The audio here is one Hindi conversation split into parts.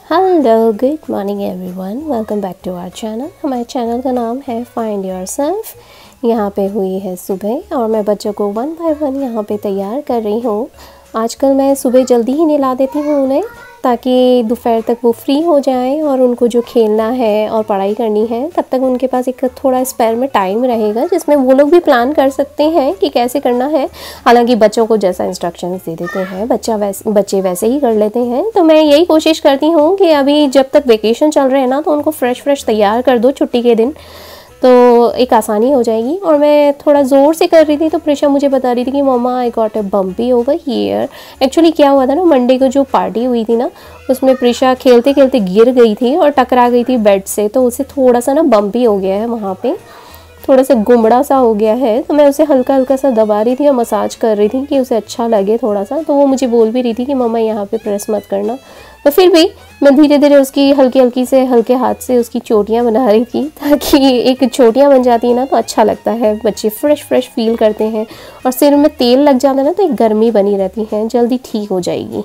Hello good morning everyone, welcome back to our channel. हमारे चैनल का नाम है फाइंड योरसेल्फ। यहाँ पे हुई है सुबह और मैं बच्चों को वन बाय वन यहाँ पे तैयार कर रही हूँ। आजकल मैं सुबह जल्दी ही नहला देती हूँ उन्हें, ताकि दोपहर तक वो फ्री हो जाएं और उनको जो खेलना है और पढ़ाई करनी है तब तक उनके पास एक थोड़ा स्पेयर में टाइम रहेगा, जिसमें वो लोग भी प्लान कर सकते हैं कि कैसे करना है। हालांकि बच्चों को जैसा इंस्ट्रक्शंस दे देते हैं बच्चे वैसे ही कर लेते हैं। तो मैं यही कोशिश करती हूँ कि अभी जब तक वेकेशन चल रहे हैं ना, तो उनको फ्रेश तैयार कर दो छुट्टी के दिन, तो एक आसानी हो जाएगी। और मैं थोड़ा ज़ोर से कर रही थी तो प्रिशा मुझे बता रही थी कि mumma I got a bumpy over here. Actually क्या हुआ था ना, मंडे को जो पार्टी हुई थी ना, उसमें प्रिशा खेलते खेलते गिर गई थी और टकरा गई थी बेड से, तो उसे थोड़ा सा ना बम्पी हो गया है, वहाँ पे थोड़ा सा गुमड़ा सा हो गया है। तो मैं उसे हल्का हल्का सा दबा रही थी और मसाज कर रही थी कि उसे अच्छा लगे थोड़ा सा। तो वो मुझे बोल भी रही थी कि मम्मा यहाँ पे प्रेस मत करना, तो फिर भी मैं धीरे धीरे उसकी हल्के हाथ से उसकी चोटियाँ बना रही थी, ताकि एक चोटियाँ बन जाती है ना तो अच्छा लगता है, बच्चे फ्रेश फील करते हैं। और सिर में तेल लग जाता है ना तो एक गर्मी बनी रहती है, जल्दी ठीक हो जाएगी।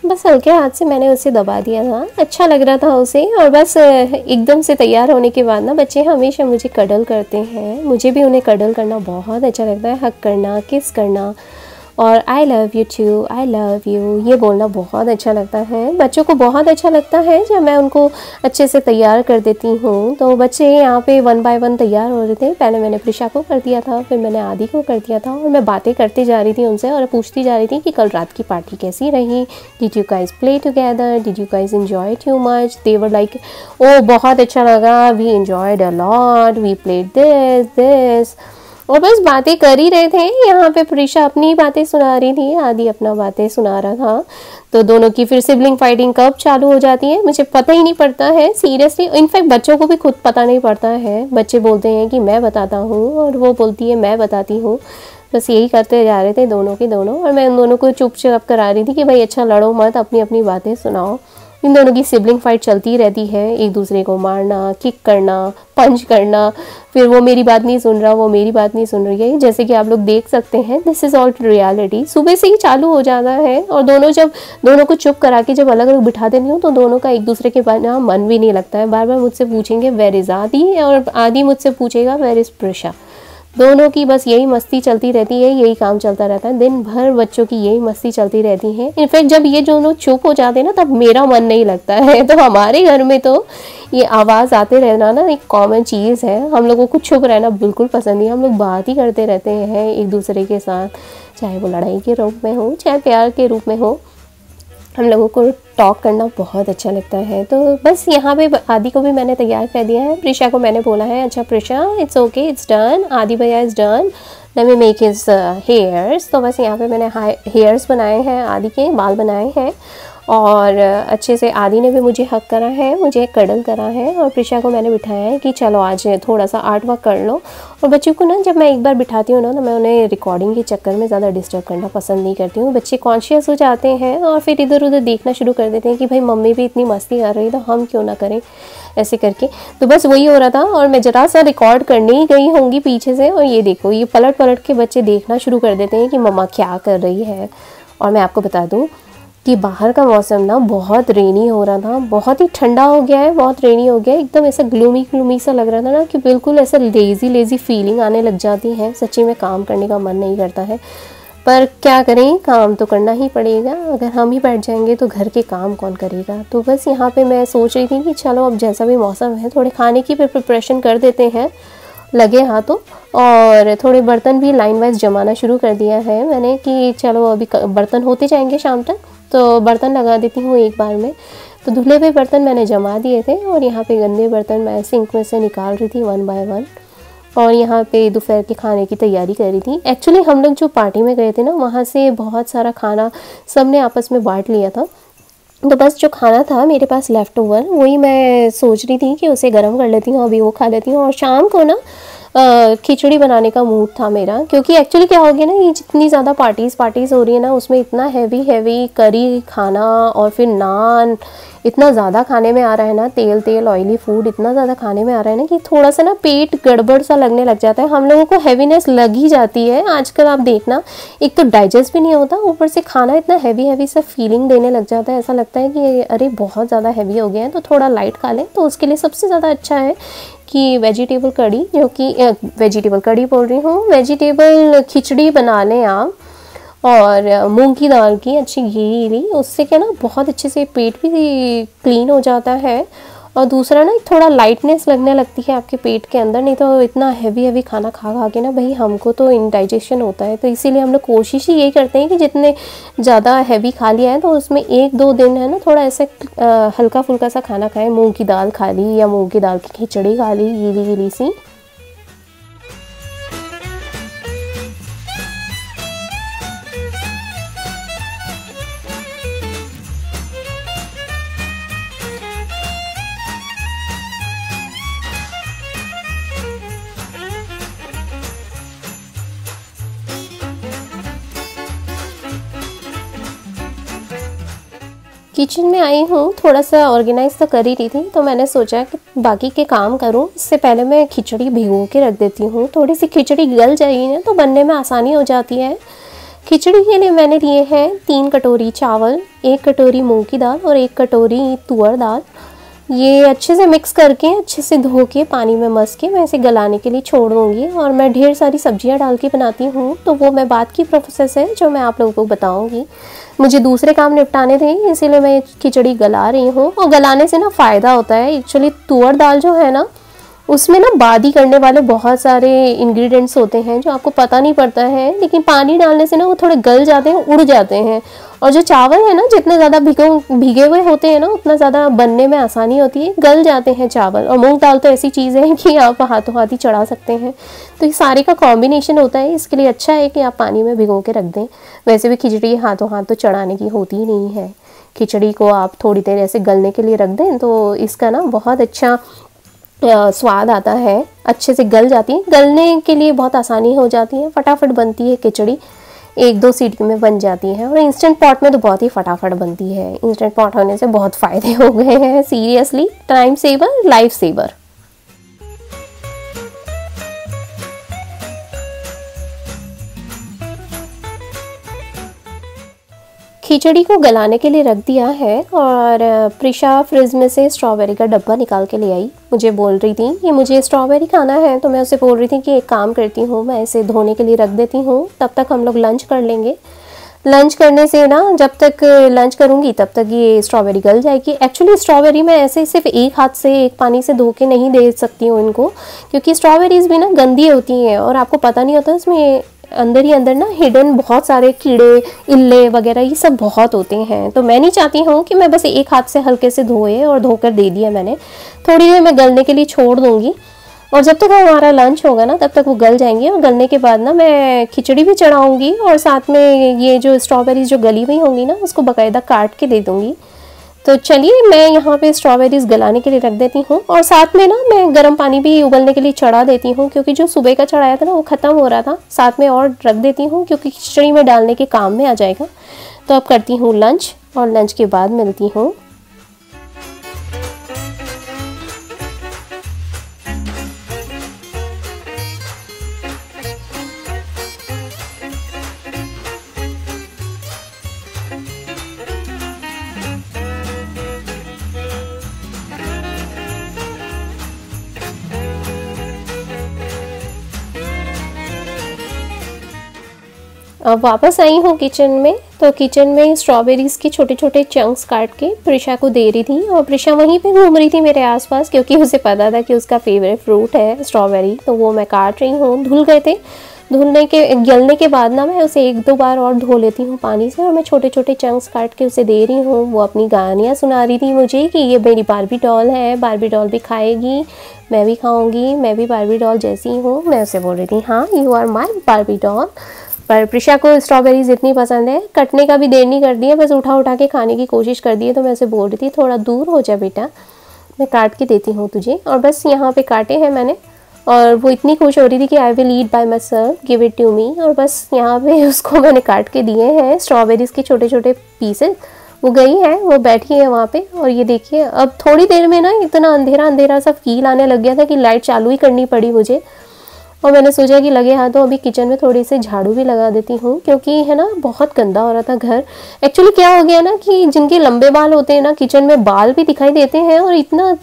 बस हल्के हाथ से मैंने उसे दबा दिया था, अच्छा लग रहा था उसे। और बस एकदम से तैयार होने के बाद ना, बच्चे हमेशा मुझे कडल करते हैं, मुझे भी उन्हें कडल करना बहुत अच्छा लगता है, हग करना, किस करना और I love you too, I love you ये बोलना बहुत अच्छा लगता है। बच्चों को बहुत अच्छा लगता है जब मैं उनको अच्छे से तैयार कर देती हूँ। तो बच्चे यहाँ पे वन बाय वन तैयार हो रहे थे। पहले मैंने प्रिशा को कर दिया था, फिर मैंने आदि को कर दिया था, और मैं बातें करती जा रही थी उनसे और पूछती जा रही थी कि कल रात की पार्टी कैसी रही, did you guys play together, did you guys enjoy too much. They were like oh बहुत अच्छा लगा, we enjoyed a lot, we played this. और बस बातें कर ही रहे थे। यहाँ पे प्रिशा अपनी बातें सुना रही थी, आदि अपना बातें सुना रहा था। तो दोनों की फिर सिबलिंग फाइटिंग कब चालू हो जाती है मुझे पता ही नहीं पड़ता है, सीरियसली। इनफैक्ट बच्चों को भी खुद पता नहीं पड़ता है। बच्चे बोलते हैं कि मैं बताता हूँ और वो बोलती है मैं बताती हूँ। बस यही करते जा रहे थे दोनों के दोनों, और मैं उन दोनों को चुपचाप करा रही थी कि भाई अच्छा लड़ो मत, अपनी अपनी बातें सुनाओ। इन दोनों की सिबलिंग फाइट चलती रहती है, एक दूसरे को मारना, किक करना, पंच करना। फिर वो मेरी बात नहीं सुन रहा, वो मेरी बात नहीं सुन रही है, जैसे कि आप लोग देख सकते हैं। This is all reality. सुबह से ही चालू हो जाता है। और दोनों को चुप करा के जब अलग अलग बिठा देती हूँ तो दोनों का एक दूसरे के बिना मन भी नहीं लगता है। बार बार मुझसे पूछेंगे वेर इज़ आदि, और आदि मुझसे पूछेगा वेर इज़ प्रिशा। दोनों की बस यही मस्ती चलती रहती है, यही काम चलता रहता है दिन भर। बच्चों की यही मस्ती चलती रहती है। इनफैक्ट जब ये दोनों चुप हो जाते हैं ना, तब मेरा मन नहीं लगता है। तो हमारे घर में तो ये आवाज़ आते रहना ना एक कॉमन चीज़ है। हम लोगों को चुप रहना बिल्कुल पसंद नहीं, हम लोग बात ही करते रहते हैं एक दूसरे के साथ, चाहे वो लड़ाई के रूप में हो चाहे प्यार के रूप में हो। हम लोगों को टॉक करना बहुत अच्छा लगता है। तो बस यहाँ पे आदि को भी मैंने तैयार कर दिया है। प्रिशा को मैंने बोला है अच्छा Prisha it's okay, it's done, आदि भैया is done, let me make his hairs. तो बस यहाँ पे मैंने हेयर्स बनाए हैं, आदि के बाल बनाए हैं, और अच्छे से आदि ने भी मुझे हक करा है, मुझे कडल करा है। और प्रिशा को मैंने बिठाया है कि चलो आज थोड़ा सा आर्ट वर्क कर लो। और बच्चों को ना जब मैं एक बार बिठाती हूँ ना, तो मैं उन्हें रिकॉर्डिंग के चक्कर में ज़्यादा डिस्टर्ब करना पसंद नहीं करती हूँ। बच्चे कॉन्शियस हो जाते हैं और फिर इधर उधर देखना शुरू कर देते हैं कि भाई मम्मी भी इतनी मस्ती कर रही है तो हम क्यों ना करें, ऐसे करके। तो बस वही हो रहा था। और मैं ज़रा सा रिकॉर्ड करने ही गई होंगी पीछे से, और ये देखो ये पलट पलट के बच्चे देखना शुरू कर देते हैं कि मम्मा क्या कर रही है। और मैं आपको बता दूँ कि बाहर का मौसम ना बहुत रेनी हो रहा था, बहुत ही ठंडा हो गया है, बहुत रेनी हो गया है, एकदम ऐसा ग्लूमी सा लग रहा था ना कि बिल्कुल ऐसा लेज़ी फीलिंग आने लग जाती है। सच्ची में काम करने का मन नहीं करता है, पर क्या करें, काम तो करना ही पड़ेगा। अगर हम ही बैठ जाएंगे तो घर के काम कौन करेगा। तो बस यहाँ पे मैं सोच रही थी कि चलो अब जैसा भी मौसम है थोड़े खाने की भी प्रिपरेशन कर देते हैं लगे हाथों। और थोड़े बर्तन भी लाइन वाइज जमाना शुरू कर दिया है मैंने कि चलो अभी बर्तन होते जाएंगे शाम तक, तो बर्तन लगा देती हूँ एक बार में। तो धुले हुए बर्तन मैंने जमा दिए थे, और यहाँ पे गंदे बर्तन मैं सिंक में से निकाल रही थी वन बाय वन। और यहाँ पे दोपहर के खाने की तैयारी कर रही थी। एक्चुअली हम लोग जो पार्टी में गए थे ना, वहाँ से बहुत सारा खाना सबने आपस में बांट लिया था। तो बस जो खाना था मेरे पास लेफ़्ट ओवर, वही मैं सोच रही थी कि उसे गर्म कर लेती हूँ, अभी वो खा लेती हूँ। और शाम को ना खिचड़ी बनाने का मूड था मेरा, क्योंकि एक्चुअली क्या हो गया ना, ये जितनी ज़्यादा पार्टीज़ हो रही है ना, उसमें इतना हैवी करी खाना और फिर नान इतना ज़्यादा खाने में आ रहा है ना, तेल ऑयली फूड इतना ज़्यादा खाने में आ रहा है ना कि थोड़ा सा ना पेट गड़बड़ सा लगने लग जाता है। हम लोगों को हैवीनेस लग ही जाती है आजकल। आप देखना, एक तो डाइजेस्ट भी नहीं होता, ऊपर से खाना इतना हैवी सा फीलिंग देने लग जाता है। ऐसा लगता है कि अरे बहुत ज़्यादा हैवी हो गया है, तो थोड़ा लाइट खा लें। तो उसके लिए सबसे ज़्यादा अच्छा है कि वेजिटेबल कड़ी, जो कि वेजिटेबल कड़ी बोल रही हूँ, वेजिटेबल खिचड़ी बना लें आप, और मूंग की दाल की अच्छी गीली, उससे क्या ना बहुत अच्छे से पेट भी क्लीन हो जाता है। और दूसरा ना थोड़ा लाइटनेस लगने लगती है आपके पेट के अंदर। नहीं तो इतना हैवी खना खा के ना भाई हमको तो इंडाइजेशन होता है। तो इसीलिए हम लोग कोशिश ही यही करते हैं कि जितने ज़्यादा हैवी खा लिया है तो उसमें 1-2 दिन है ना थोड़ा ऐसे हल्का फुल्का सा खाना खाएं। मूंग की दाल खा ली या मूंग की दाल की खिचड़ी खा ली गीली सी। किचन में आई हूँ, थोड़ा सा ऑर्गेनाइज तो कर ही रही थी, तो मैंने सोचा कि बाकी के काम करूँ इससे पहले मैं खिचड़ी भिगो के रख देती हूँ। थोड़ी सी खिचड़ी गल जाएगी ना तो बनने में आसानी हो जाती है। खिचड़ी के लिए मैंने लिए हैं 3 कटोरी चावल, 1 कटोरी मूंग की दाल और 1 कटोरी तुअर दाल। ये अच्छे से मिक्स करके अच्छे से धो के पानी में मस के मैं इसे गलाने के लिए छोड़ दूँगी। और मैं ढेर सारी सब्जियां डाल के बनाती हूँ, तो वो मैं बाद की प्रोसेस है जो मैं आप लोगों को बताऊँगी। मुझे दूसरे काम निपटाने थे, इसीलिए मैं खिचड़ी गला रही हूँ। और गलाने से ना फ़ायदा होता है। एक्चुअली तुअर दाल जो है ना, उसमें ना बादी करने वाले बहुत सारे इंग्रेडिएंट्स होते हैं जो आपको पता नहीं पड़ता है, लेकिन पानी डालने से ना वो थोड़े गल जाते हैं, उड़ जाते हैं। और जो चावल है ना, जितने ज़्यादा भीगे हुए होते हैं ना उतना ज़्यादा बनने में आसानी होती है, गल जाते हैं चावल। और मूंग दाल तो ऐसी चीज़ है कि आप हाथों हाथ ही चढ़ा सकते हैं। तो ये सारे का कॉम्बिनेशन होता है, इसके लिए अच्छा है कि आप पानी में भिगो के रख दें। वैसे भी खिचड़ी हाथों हाथ तो चढ़ाने की होती ही नहीं है। खिचड़ी को आप थोड़ी देर ऐसे गलने के लिए रख दें तो इसका ना बहुत अच्छा स्वाद आता है, अच्छे से गल जाती है। गलने के लिए बहुत आसानी हो जाती है, फटाफट बनती है खिचड़ी, 1-2 सीटी में बन जाती है। और इंस्टेंट पॉट में तो बहुत ही फटाफट बनती है। इंस्टेंट पॉट होने से बहुत फ़ायदे हो गए हैं, seriously time saver, life saver. खिचड़ी को गलाने के लिए रख दिया है। और प्रिशा फ्रिज में से स्ट्रॉबेरी का डब्बा निकाल के ले आई। मुझे बोल रही थी कि मुझे स्ट्रॉबेरी खाना है, तो मैं उसे बोल रही थी कि एक काम करती हूँ, मैं इसे धोने के लिए रख देती हूँ, तब तक हम लोग लंच कर लेंगे। लंच करने से ना, जब तक लंच करूँगी तब तक ये स्ट्रॉबेरी गल जाएगी। एक्चुअली स्ट्रॉबेरी मैं ऐसे सिर्फ एक हाथ से एक पानी से धो के नहीं दे सकती हूँ इनको, क्योंकि स्ट्रॉबेरीज़ भी ना गंदी होती हैं और आपको पता नहीं होता इसमें अंदर ही अंदर ना हिडन बहुत सारे कीड़े, इल्ले वगैरह ये सब बहुत होते हैं। तो मैं नहीं चाहती हूँ कि मैं बस एक हाथ से हल्के से धोए और धोकर दे दिया मैंने। थोड़ी देर मैं गलने के लिए छोड़ दूँगी, और जब तक हमारा लंच होगा ना तब तक वो गल जाएंगे। और गलने के बाद ना मैं खिचड़ी भी चढ़ाऊँगी, और साथ में ये जो स्ट्रॉबेरीज जो गली हुई होंगी ना उसको बाकायदा काट के दे दूँगी। तो चलिए मैं यहाँ पे स्ट्रॉबेरीज़ गलाने के लिए रख देती हूँ, और साथ में ना मैं गर्म पानी भी उबलने के लिए चढ़ा देती हूँ, क्योंकि जो सुबह का चढ़ाया था ना वो ख़त्म हो रहा था। साथ में और रख देती हूँ क्योंकि खिचड़ी में डालने के काम में आ जाएगा। तो अब करती हूँ लंच, और लंच के बाद मिलती हूँ। अब वापस आई हूँ किचन में। तो किचन में स्ट्रॉबेरीज़ के छोटे छोटे चंक्स काट के प्रिशा को दे रही थी, और प्रिशा वहीं पे घूम रही थी मेरे आसपास, क्योंकि उसे पता था कि उसका फेवरेट फ्रूट है स्ट्रॉबेरी। तो वो मैं काट रही हूँ। धुल गए थे, गलने के बाद ना मैं उसे 1-2 बार और धो लेती हूँ पानी से, और मैं छोटे छोटे चंक्स काट के उसे दे रही हूँ। वो अपनी कहानियाँ सुना रही थी मुझे कि ये मेरी बारबी डॉल है, बारबी डॉल भी खाएगी, मैं भी खाऊँगी, मैं भी बारबी डॉल जैसी हूँ। मैं उसे बोल रही थी हाँ you are my Barbie doll. पर प्रिशा को स्ट्रॉबेरीज़ इतनी पसंद है, कटने का भी देर नहीं कर दी है, बस उठा उठा के खाने की कोशिश कर दी है। तो मैं उसे बोल रही थी थोड़ा दूर हो जा बेटा, मैं काट के देती हूँ तुझे। और बस यहाँ पे काटे हैं मैंने, और वो इतनी खुश हो रही थी कि I will eat by myself, give it to me. और बस यहाँ पे उसको मैंने काट के दिए हैं स्ट्रॉबेरीज़ के छोटे छोटे पीसेस। वो गई है, वो बैठी है वहाँ पे। और ये देखिए अब थोड़ी देर में ना इतना अंधेरा अंधेरा सा फील आने लग गया था कि लाइट चालू ही करनी पड़ी मुझे। और मैंने सोचा कि लगे हाथों अभी किचन में थोड़ी सी झाड़ू भी लगा देती हूँ, क्योंकि है ना बहुत गंदा हो रहा था घर। एक्चुअली क्या हो गया ना कि जिनके लंबे बाल होते हैं ना, किचन में बाल भी दिखाई देते हैं और इतना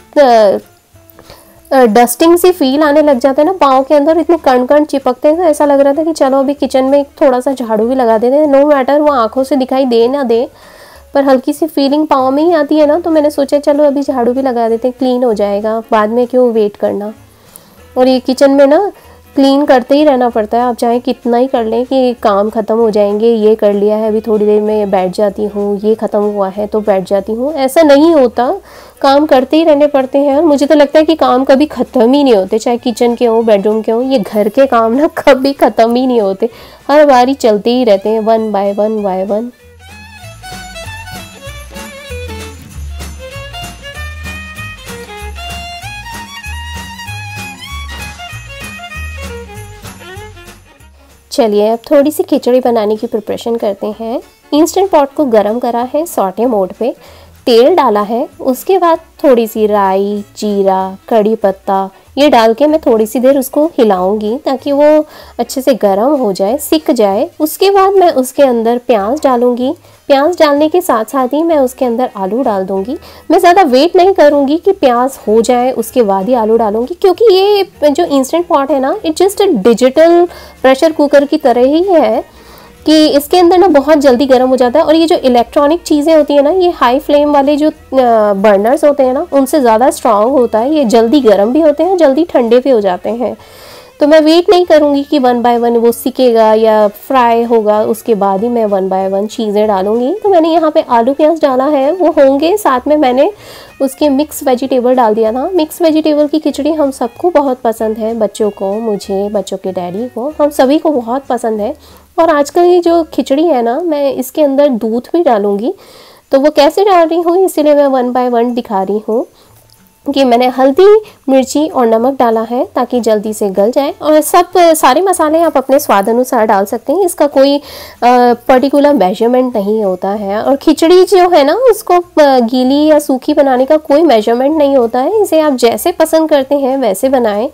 डस्टिंग सी फील आने लग जाता है ना पाँव के अंदर, इतने कण कण चिपकते हैं। तो ऐसा लग रहा था कि चलो अभी किचन में थोड़ा सा झाड़ू भी लगा देते हैं, नो मैटर वो आँखों से दिखाई दे ना दे, पर हल्की सी फीलिंग पाँव में ही आती है ना। तो मैंने सोचा चलो अभी झाड़ू भी लगा देते हैं, क्लीन हो जाएगा, बाद में क्यों वेट करना। और ये किचन में ना क्लीन करते ही रहना पड़ता है, आप चाहे कितना ही कर लें कि काम ख़त्म हो जाएंगे, ये कर लिया है अभी थोड़ी देर में बैठ जाती हूँ, ये ख़त्म हुआ है तो बैठ जाती हूँ, ऐसा नहीं होता। काम करते ही रहने पड़ते हैं। और मुझे तो लगता है कि काम कभी ख़त्म ही नहीं होते, चाहे किचन के हों, बेडरूम के हों, ये घर के काम ना कभी ख़त्म ही नहीं होते, हर बारी चलते ही रहते हैं, वन बाय वन। चलिए अब थोड़ी सी खिचड़ी बनाने की प्रिपरेशन करते हैं। इंस्टेंट पॉट को गरम करा है सॉटे मोड पे, तेल डाला है, उसके बाद थोड़ी सी राई, जीरा, कड़ी पत्ता ये डाल के मैं थोड़ी सी देर उसको हिलाऊंगी ताकि वो अच्छे से गरम हो जाए, सिक जाए। उसके बाद मैं उसके अंदर प्याज डालूंगी। प्याज डालने के साथ साथ ही मैं उसके अंदर आलू डाल दूंगी। मैं ज़्यादा वेट नहीं करूंगी कि प्याज हो जाए उसके बाद ही आलू डालूंगी, क्योंकि ये जो इंस्टेंट पॉट है ना, it just digital pressure cooker की तरह ही है कि इसके अंदर ना बहुत जल्दी गर्म हो जाता है। और ये जो इलेक्ट्रॉनिक चीज़ें होती है ना, ये हाई फ्लेम वाले जो बर्नर्स होते हैं ना, उनसे ज़्यादा स्ट्रांग होता है, ये जल्दी गर्म भी होते हैं, जल्दी ठंडे भी हो जाते हैं। तो मैं वेट नहीं करूँगी कि वन बाय वन वो सिकेगा या फ्राई होगा, उसके बाद ही मैं वन बाय वन चीज़ें डालूँगी। तो मैंने यहाँ पे आलू प्याज डाला है, वो होंगे, साथ में मैंने उसके मिक्स वेजिटेबल डाल दिया था। मिक्स वेजिटेबल की खिचड़ी हम सबको बहुत पसंद है, बच्चों को, मुझे, बच्चों के डैडी को, हम सभी को बहुत पसंद है। और आजकल ये जो खिचड़ी है ना, मैं इसके अंदर दूध भी डालूँगी। तो वो कैसे डाल रही हूँ, इसीलिए मैं वन बाय वन दिखा रही हूँ कि मैंने हल्दी, मिर्ची और नमक डाला है ताकि जल्दी से गल जाए। और सब सारे मसाले आप अपने स्वाद अनुसार डाल सकते हैं, इसका कोई पर्टिकुलर मेजरमेंट नहीं होता है। और खिचड़ी जो है ना, उसको गीली या सूखी बनाने का कोई मेजरमेंट नहीं होता है, इसे आप जैसे पसंद करते हैं वैसे बनाएं।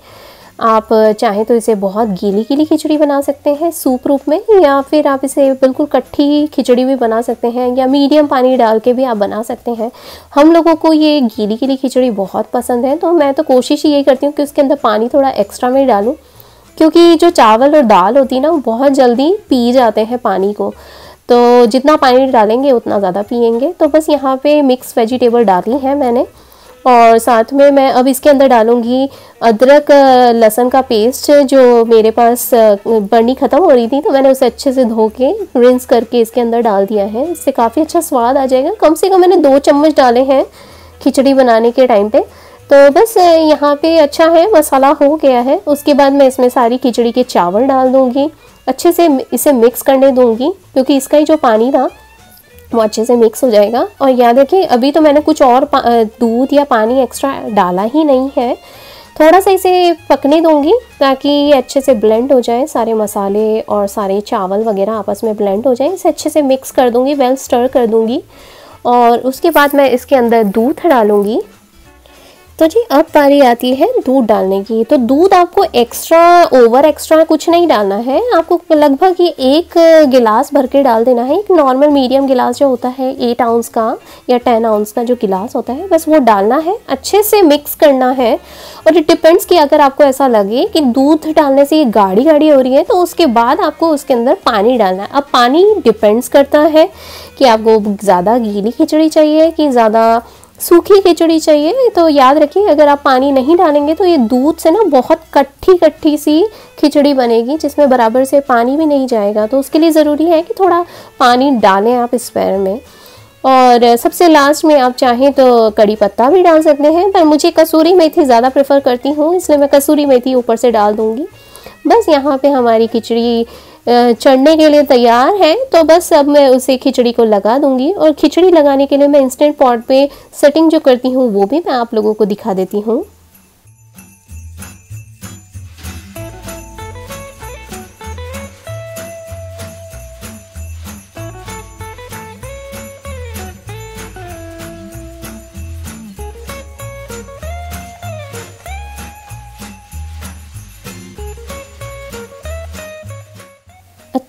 आप चाहें तो इसे बहुत गीली गीली खिचड़ी बना सकते हैं सूप रूप में, या फिर आप इसे बिल्कुल कट्ठी खिचड़ी भी बना सकते हैं, या मीडियम पानी डाल के भी आप बना सकते हैं। हम लोगों को ये गीली गीली खिचड़ी बहुत पसंद है, तो मैं तो कोशिश यही करती हूँ कि उसके अंदर पानी थोड़ा एक्स्ट्रा में डालूँ, क्योंकि जो चावल और दाल होती है ना, वो बहुत जल्दी पी जाते हैं पानी को। तो जितना पानी डालेंगे उतना ज़्यादा पियेंगे। तो बस यहाँ पे मिक्स वेजिटेबल डाली है मैंने, और साथ में मैं अब इसके अंदर डालूंगी अदरक लहसुन का पेस्ट, जो मेरे पास बनी ख़त्म हो रही थी, तो मैंने उसे अच्छे से धो के रिंस करके इसके अंदर डाल दिया है। इससे काफ़ी अच्छा स्वाद आ जाएगा। कम से कम मैंने 2 चम्मच डाले हैं खिचड़ी बनाने के टाइम पे। तो बस यहाँ पे अच्छा है, मसाला हो गया है। उसके बाद मैं इसमें सारी खिचड़ी के चावल डाल दूँगी, अच्छे से इसे मिक्स करने दूँगी, क्योंकि इसका ही जो पानी था वो अच्छे से मिक्स हो जाएगा। और याद रखिए अभी तो मैंने कुछ और दूध या पानी एक्स्ट्रा डाला ही नहीं है, थोड़ा सा इसे पकने दूंगी ताकि ये अच्छे से ब्लेंड हो जाए, सारे मसाले और सारे चावल वगैरह आपस में ब्लेंड हो जाए। इसे अच्छे से मिक्स कर दूंगी, वेल स्टर कर दूंगी। और उसके बाद मैं इसके अंदर दूध डालूंगी। तो जी अब बारी आती है दूध डालने की। तो दूध आपको एक्स्ट्रा कुछ नहीं डालना है, आपको लगभग ये 1 गिलास भर के डाल देना है। एक नॉर्मल मीडियम गिलास जो होता है 8 आउंस का या 10 आउंस का जो गिलास होता है, बस वो डालना है, अच्छे से मिक्स करना है। और इट डिपेंड्स कि अगर आपको ऐसा लगे कि दूध डालने से ये गाढ़ी गाढ़ी हो रही है, तो उसके बाद आपको उसके अंदर पानी डालना है। अब पानी डिपेंड्स करता है कि आपको ज़्यादा गीली खिचड़ी चाहिए कि ज़्यादा सूखी खिचड़ी चाहिए। तो याद रखिए अगर आप पानी नहीं डालेंगे तो ये दूध से ना बहुत कट्ठी सी खिचड़ी बनेगी, जिसमें बराबर से पानी भी नहीं जाएगा। तो उसके लिए ज़रूरी है कि थोड़ा पानी डालें आप इस पैर में। और सबसे लास्ट में आप चाहें तो कड़ी पत्ता भी डाल सकते हैं, पर मुझे कसूरी मेथी ज़्यादा प्रेफर करती हूँ, इसलिए मैं कसूरी मेथी ऊपर से डाल दूँगी। बस यहाँ पे हमारी खिचड़ी चढ़ने के लिए तैयार है। तो बस अब मैं उसे खिचड़ी को लगा दूंगी। और खिचड़ी लगाने के लिए मैं इंस्टेंट पॉट पे सेटिंग जो करती हूँ वो भी मैं आप लोगों को दिखा देती हूँ।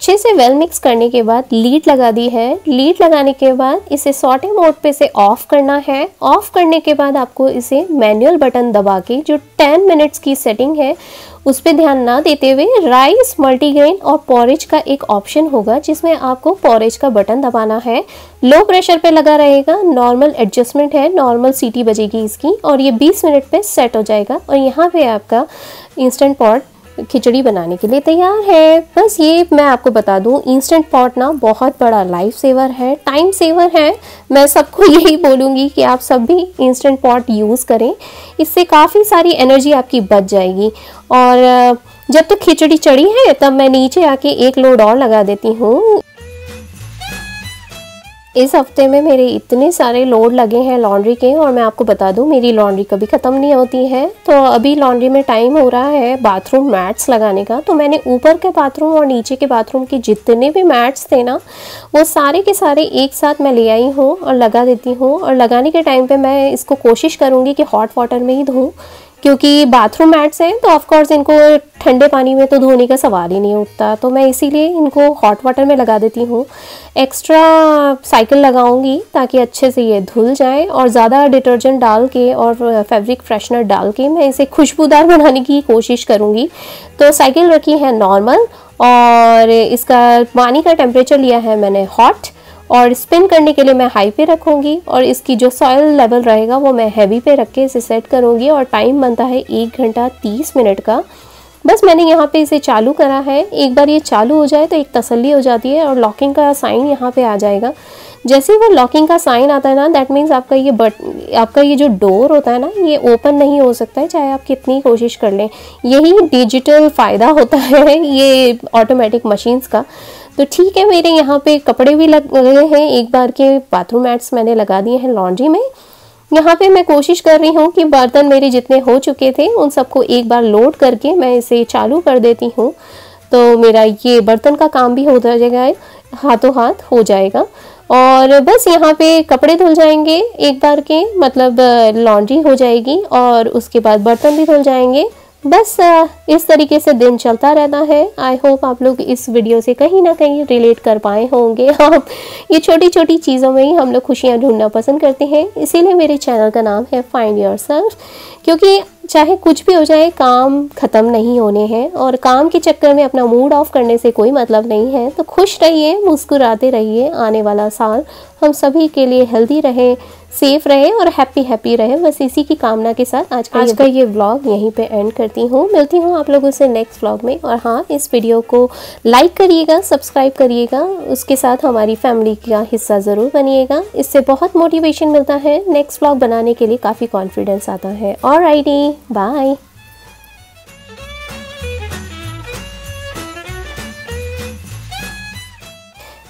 अच्छे से वेल मिक्स करने के बाद लीड लगा दी है। लीड लगाने के बाद इसे सॉटे मोड पे से ऑफ करना है। ऑफ करने के बाद आपको इसे मैनुअल बटन दबा के जो 10 मिनट्स की सेटिंग है उस पर ध्यान ना देते हुए राइस, मल्टीग्रेन और पॉरेज का एक ऑप्शन होगा जिसमें आपको पॉरेज का बटन दबाना है। लो प्रेशर पे लगा रहेगा, नॉर्मल एडजस्टमेंट है, नॉर्मल सीटी बजेगी इसकी और ये 20 मिनट पे सेट हो जाएगा और यहाँ पे आपका इंस्टेंट पॉट खिचड़ी बनाने के लिए तैयार है। बस ये मैं आपको बता दूं, इंस्टेंट पॉट ना बहुत बड़ा लाइफ सेवर है, टाइम सेवर है। मैं सबको यही बोलूँगी कि आप सब भी इंस्टेंट पॉट यूज़ करें, इससे काफ़ी सारी एनर्जी आपकी बच जाएगी। और जब तक खिचड़ी चढ़ी है तब मैं नीचे आके एक लोड और लगा देती हूँ। इस हफ्ते में मेरे इतने सारे लोड लगे हैं लॉन्ड्री के और मैं आपको बता दूं मेरी लॉन्ड्री कभी ख़त्म नहीं होती है। तो अभी लॉन्ड्री में टाइम हो रहा है बाथरूम मैट्स लगाने का, तो मैंने ऊपर के बाथरूम और नीचे के बाथरूम के जितने भी मैट्स थे ना वो सारे के सारे एक साथ मैं ले आई हूँ और लगा देती हूँ। और लगाने के टाइम पर मैं इसको कोशिश करूँगी कि हॉट वाटर में ही धोऊँ, क्योंकि बाथरूम मैट्स हैं तो ऑफकोर्स इनको ठंडे पानी में तो धोने का सवाल ही नहीं उठता, तो मैं इसीलिए इनको हॉट वाटर में लगा देती हूँ। एक्स्ट्रा साइकिल लगाऊंगी ताकि अच्छे से ये धुल जाए और ज़्यादा डिटर्जेंट डाल के और फैब्रिक फ्रेशनर डाल के मैं इसे खुशबूदार बनाने की कोशिश करूँगी। तो साइकिल रखी है नॉर्मल और इसका पानी का टेम्परेचर लिया है मैंने हॉट और स्पिन करने के लिए मैं हाई पे रखूँगी और इसकी जो सॉइल लेवल रहेगा वो मैं हैवी पे रख के इसे सेट करूँगी। और टाइम बनता है 1 घंटा 30 मिनट का। बस मैंने यहाँ पे इसे चालू करा है। एक बार ये चालू हो जाए तो एक तसल्ली हो जाती है और लॉकिंग का साइन यहाँ पे आ जाएगा। जैसे ही वो लॉकिंग का साइन आता है ना, दैट मीन्स आपका ये जो डोर होता है ना ये ओपन नहीं हो सकता है, चाहे आप कितनी कोशिश कर लें। यही डिजिटल फ़ायदा होता है ये ऑटोमेटिक मशीन्स का। तो ठीक है, मेरे यहाँ पे कपड़े भी लग गए हैं, एक बार के बाथरूम मैट्स मैंने लगा दिए हैं लॉन्ड्री में। यहाँ पे मैं कोशिश कर रही हूँ कि बर्तन मेरे जितने हो चुके थे उन सबको एक बार लोड करके मैं इसे चालू कर देती हूँ, तो मेरा ये बर्तन का काम भी हो जाएगा, हाथों हाथ हो जाएगा। और बस यहाँ पे कपड़े धुल जाएंगे एक बार के, मतलब लॉन्ड्री हो जाएगी और उसके बाद बर्तन भी धुल जाएंगे। बस इस तरीके से दिन चलता रहता है। आई होप आप लोग इस वीडियो से कहीं ना कहीं रिलेट कर पाए होंगे। हम ये छोटी छोटी चीज़ों में ही हम लोग खुशियाँ ढूंढना पसंद करते हैं, इसीलिए मेरे चैनल का नाम है फाइंड योरसेल्फ। क्योंकि चाहे कुछ भी हो जाए काम ख़त्म नहीं होने हैं और काम के चक्कर में अपना मूड ऑफ करने से कोई मतलब नहीं है। तो खुश रहिए, मुस्कुराते रहिए। आने वाला साल हम सभी के लिए हेल्दी रहे, सेफ रहे और हैप्पी रहे। बस इसी की कामना के साथ आज का ये व्लॉग यहीं पे एंड करती हूँ। मिलती हूँ आप लोगों से नेक्स्ट व्लॉग में। और हाँ, इस वीडियो को लाइक करिएगा, सब्सक्राइब करिएगा, उसके साथ हमारी फैमिली का हिस्सा ज़रूर बनिएगा। इससे बहुत मोटिवेशन मिलता है, नेक्स्ट व्लॉग बनाने के लिए काफ़ी कॉन्फिडेंस आता है। Alrighty, bye.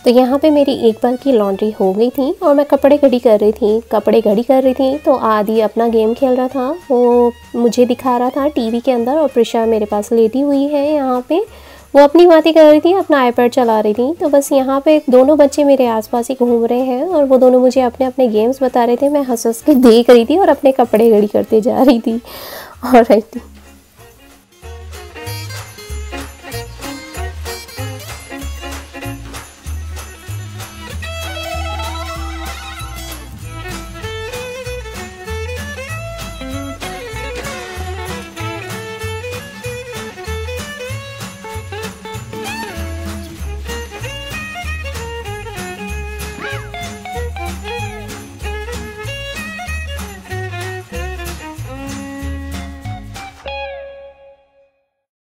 तो यहाँ पे मेरी एक बार की लॉन्ड्री हो गई थी और मैं कपड़े घड़ी कर रही थी तो आदि अपना गेम खेल रहा था, वो मुझे दिखा रहा था टीवी के अंदर और प्रिशा मेरे पास लेटी हुई है यहाँ पे, वो अपनी बातें कर रही थी, अपना आईपैड चला रही थी। तो बस यहाँ पे दोनों बच्चे मेरे आसपास ही घूम रहे हैं और वो दोनों मुझे अपने अपने गेम्स बता रहे थे। मैं हंस हंस के देख रही थी और अपने कपड़े घड़ी करते जा रही थी। ऑलराइट।